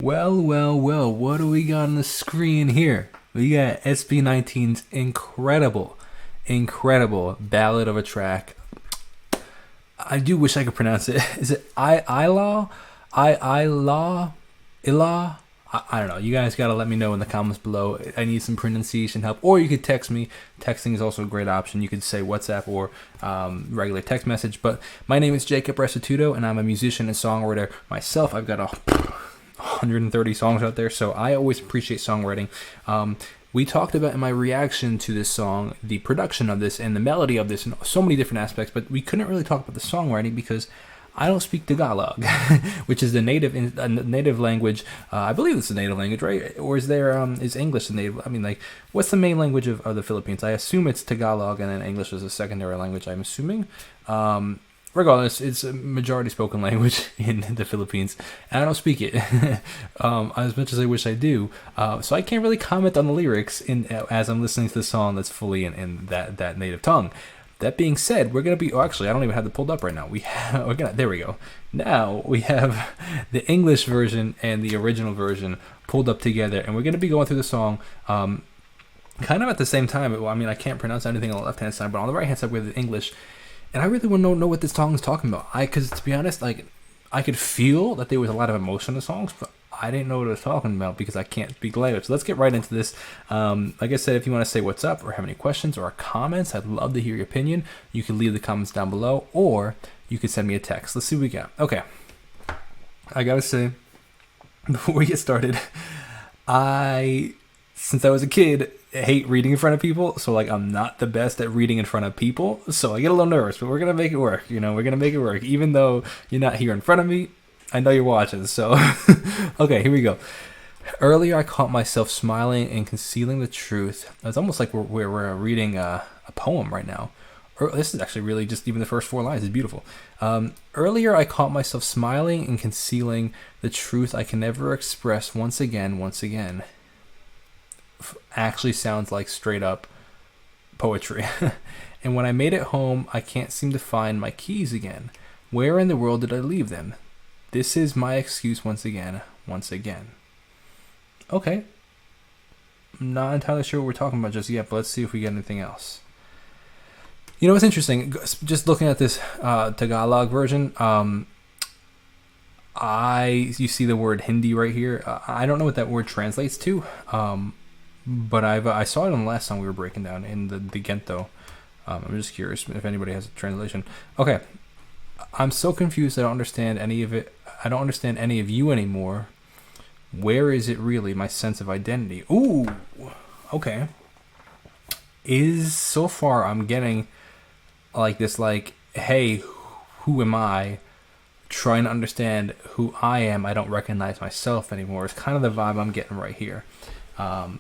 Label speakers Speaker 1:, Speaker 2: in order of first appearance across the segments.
Speaker 1: Well, what do we got on the screen here? We got SB19's incredible ballad of a track. I do wish I could pronounce it. Is it ILAW? ILAW? I don't know. You guys gotta let me know in the comments below. I need some pronunciation help. Or you could text me. Texting is also a great option. You could say WhatsApp or regular text message. But my name is Jacob Restituto, and I'm a musician and songwriter myself. I've got 130 songs out there, so I always appreciate songwriting. We talked about in my reaction to this song, the production of this and the melody of this and so many different aspects, but we couldn't really talk about the songwriting because I don't speak Tagalog, which is the native language. I believe it's the native language, right? Or is English the native? I mean, like, what's the main language of the Philippines? I assume it's Tagalog, and then English is a secondary language, I'm assuming. Regardless, it's a majority spoken language in the Philippines, and I don't speak it as much as I wish I do. So I can't really comment on the lyrics as I'm listening to the song that's fully in that native tongue. That being said, we're gonna be. Oh, actually, I don't even have it pulled up right now. There we go. Now we have the English version and the original version pulled up together, and we're gonna be going through the song. Kind of at the same time. Well, I mean, I can't pronounce anything on the left hand side, but on the right hand side we have the English. And I really want to know what this song is talking about. Because to be honest, like, I could feel that there was a lot of emotion in the songs, but I didn't know what it was talking about because I can't speak language. So let's get right into this. Like I said, if you want to say what's up or have any questions or comments, I'd love to hear your opinion. You can leave the comments down below, or you can send me a text. Let's see what we got. Okay. I gotta say, before we get started, since I was a kid, I hate reading in front of people, so like I'm not the best at reading in front of people, so I get a little nervous, but we're gonna make it work. We're gonna make it work. Even though you're not here in front of me, I know you're watching, so okay, here we go. Earlier I caught myself smiling and concealing the truth. It's almost like we're reading a poem right now. This is actually really just even the first 4 lines is beautiful. Earlier I caught myself smiling and concealing the truth I can never express once again. Actually sounds like straight up poetry. And when I made it home, I can't seem to find my keys again. Where in the world did I leave them? This is my excuse once again. Okay. I'm not entirely sure what we're talking about just yet, but let's see if we get anything else. You know what's interesting? Just looking at this Tagalog version, you see the word Hindi right here. I don't know what that word translates to. But I saw it on the last song we were breaking down in the Gento. I'm just curious if anybody has a translation. Okay. I'm so confused I don't understand any of it. I don't understand any of you anymore. Where is it really, my sense of identity? Ooh, okay. So far I'm getting like this, like, hey, who am I? Trying to understand who I am. I don't recognize myself anymore. It's kind of the vibe I'm getting right here.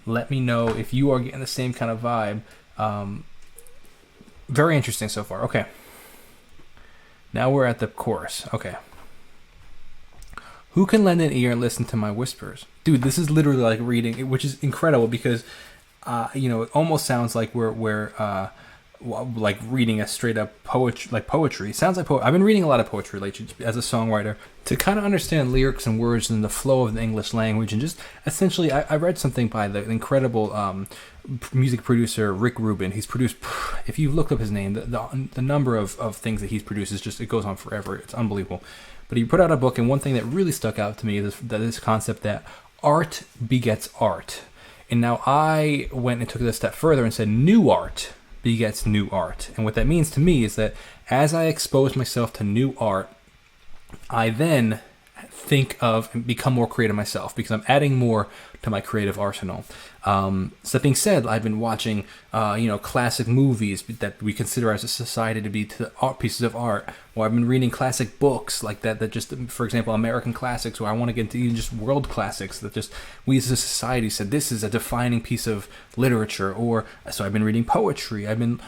Speaker 1: Let me know if you are getting the same kind of vibe. Very interesting so far. Okay. Now we're at the chorus. Okay. Who can lend an ear and listen to my whispers? Dude, this is literally like reading, which is incredible because, it almost sounds like we're like reading a straight up poetry. It sounds like I've been reading a lot of poetry lately as a songwriter to kind of understand lyrics and words and the flow of the English language, and just essentially I read something by the incredible music producer Rick Rubin. He's produced, if you've looked up his name, the number of things that he's produced is just, it goes on forever. It's unbelievable. But he put out a book, and one thing that really stuck out to me is this concept that art begets art. And now I went and took it a step further and said new art begets new art. And what that means to me is that as I expose myself to new art, I then think of and become more creative myself because I'm adding more to my creative arsenal. So that being said, I've been watching classic movies that we consider as a society to be pieces of art, or I've been reading classic books like that just, for example, American classics, or I want to get into even just world classics that just we as a society said this is a defining piece of literature. Or so I've been reading poetry. I've been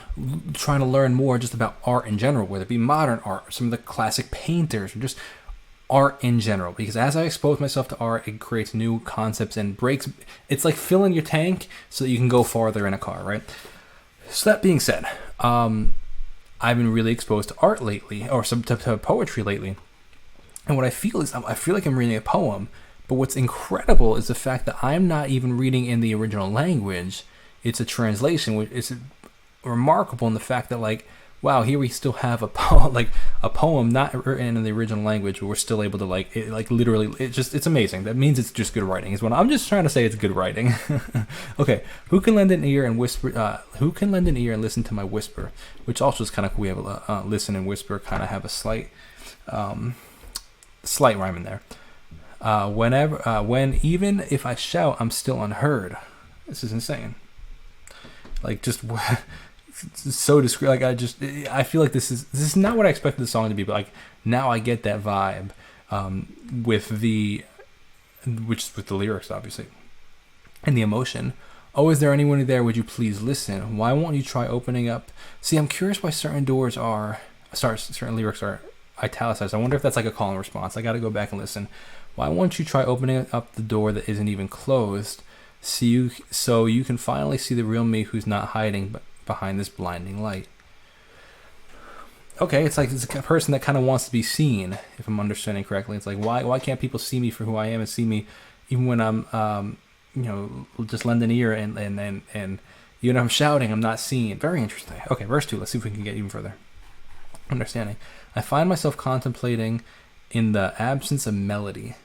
Speaker 1: trying to learn more just about art in general, whether it be modern art, some of the classic painters, or just art in general, because as I expose myself to art, it creates new concepts and breaks. It's like filling your tank so that you can go farther in a car, right? So that being said, I've been really exposed to art lately, or to poetry lately, and what I feel is I feel like I'm reading a poem, But what's incredible is the fact that I'm not even reading in the original language. It's a translation, which is remarkable in the fact that, like, wow, here we still have a poem not written in the original language, but we're still able to literally, it's amazing. That means it's just good writing. Is what I'm just trying to say. It's good writing. Okay, who can lend an ear and whisper? Who can lend an ear and listen to my whisper? Which also is kind of cool. We have a listen and whisper kind of have a slight rhyme in there. When even if I shout, I'm still unheard. This is insane. Like, just so discreet. Like, I feel like this is not what I expected the song to be, but like now I get that vibe with the lyrics, obviously, and the emotion. Oh, is there anyone there? Would you please listen? Why won't you try opening up? See, I'm curious why certain lyrics are italicized. I wonder if that's like a call and response. I got to go back and listen. Why won't you try opening up the door that isn't even closed? So you can finally see the real me who's not hiding behind this blinding light. Okay, it's like it's a person that kind of wants to be seen, if I'm understanding correctly. It's like, why can't people see me for who I am and see me even when I'm just lend an ear and even if I'm shouting, I'm not seen. Very interesting. Okay, verse 2. Let's see if we can get even further understanding. I find myself contemplating in the absence of melody.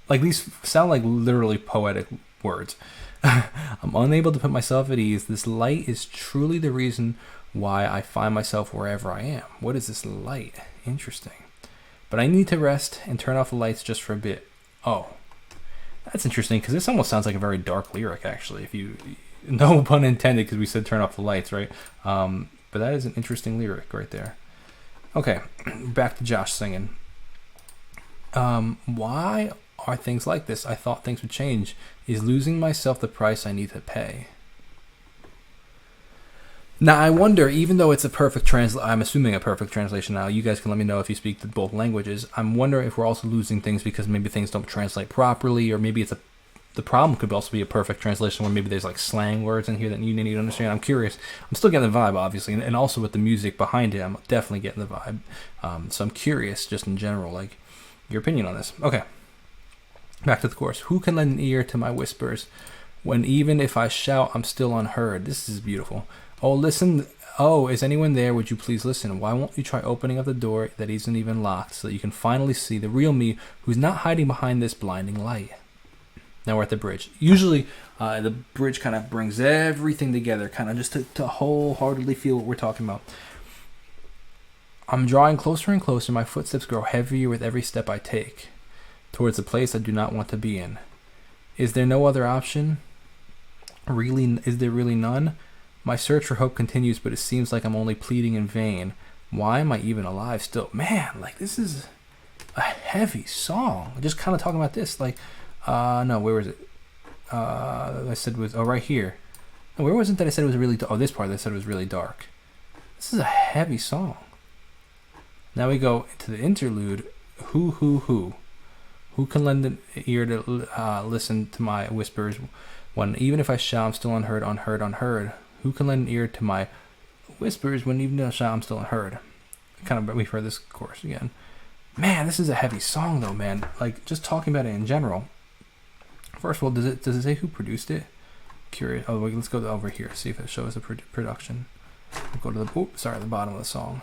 Speaker 1: Like, these sound like literally poetic words. I'm unable to put myself at ease. This light is truly the reason why I find myself wherever I am. What is this light? Interesting. But I need to rest and turn off the lights just for a bit. Oh, that's interesting, because this almost sounds like a very dark lyric, actually. If you, no pun intended, because we said turn off the lights, right? But that is an interesting lyric right there. Okay, back to Josh singing. Why are things like this? I thought things would change. Is losing myself the price I need to pay? Now, I wonder, even though it's a perfect I'm assuming a perfect translation now, you guys can let me know if you speak both languages. I'm wondering if we're also losing things because maybe things don't translate properly, or maybe the problem could also be a perfect translation where maybe there's like slang words in here that you need to understand. I'm curious. I'm still getting the vibe, obviously, and also with the music behind it, I'm definitely getting the vibe. So I'm curious, just in general, like, your opinion on this. Okay. Back to the chorus. Who can lend an ear to my whispers when even if I shout, I'm still unheard? This is beautiful. Oh, listen. Oh, is anyone there? Would you please listen? Why won't you try opening up the door that isn't even locked so that you can finally see the real me who's not hiding behind this blinding light? Now we're at the bridge. Usually the bridge kind of brings everything together, kind of just to wholeheartedly feel what we're talking about. I'm drawing closer and closer. My footsteps grow heavier with every step I take towards a place I do not want to be in. Is there no other option? Is there really none? My search for hope continues, but it seems like I'm only pleading in vain. Why am I even alive still? Man, like, this is a heavy song. Just kind of talking about this. Like, no, where was it? I said it was, right here. No, where was it that I said it was really dark? Oh, this part that I said it was really dark. This is a heavy song. Now we go to the interlude. Who can lend an ear to listen to my whispers when even if I shout, I'm still unheard? Who can lend an ear to my whispers when even if I shout, I'm still unheard? Kind of, we've heard this chorus again. Man, this is a heavy song, though, man. Like, just talking about it in general. First of all, does it say who produced it? Curious. Oh, wait, let's go over here, see if it shows the production. We'll go to the bottom of the song.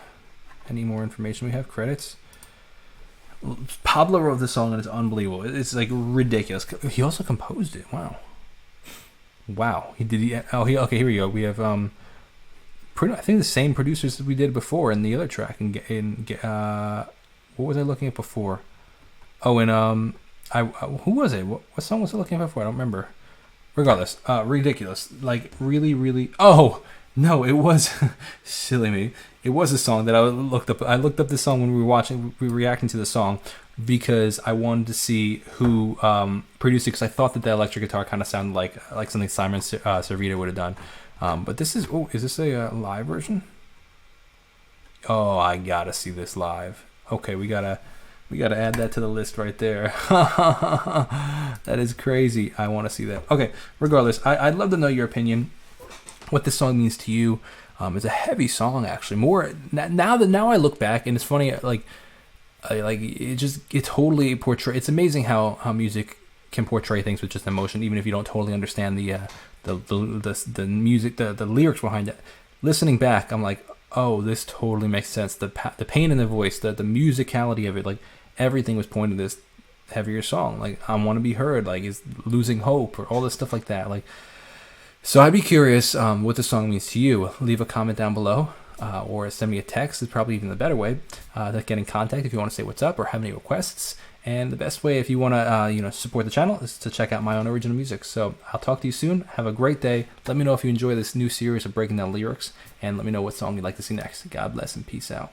Speaker 1: Any more information we have? Credits. Pablo wrote this song and it's unbelievable. It's like ridiculous. He also composed it. Wow. Okay, here we go. We have I think the same producers that we did before in the other track. What was I looking at before? Oh, and who was it? What song was I looking at before? I don't remember. Regardless, ridiculous. Like, really, really. Oh no, it was silly me. It was a song that I looked up. I looked up this song when we were reacting to the song because I wanted to see who produced it, because I thought that the electric guitar kind of sounded like something Simon Servita would have done. But this is this a live version? Oh, I gotta see this live. Okay, we gotta add that to the list right there. That is crazy. I want to see that. Okay, regardless, I'd love to know your opinion. What this song means to you. It's a heavy song, actually. More now I look back, and it's funny. It totally portrays. It's amazing how music can portray things with just emotion, even if you don't totally understand the music, the lyrics behind it. Listening back, I'm like, oh, this totally makes sense. The pain in the voice, the musicality of it, like everything was pointed to this heavier song. Like, I want to be heard, like, is losing hope, or all this stuff like that. Like, so I'd be curious what the song means to you. Leave a comment down below, or send me a text is probably even the better way to get in contact if you want to say what's up or have any requests. And the best way, if you want to support the channel, is to check out my own original music. So I'll talk to you soon. Have a great day. Let me know if you enjoy this new series of breaking down lyrics, and let me know what song you'd like to see next. God bless and peace out.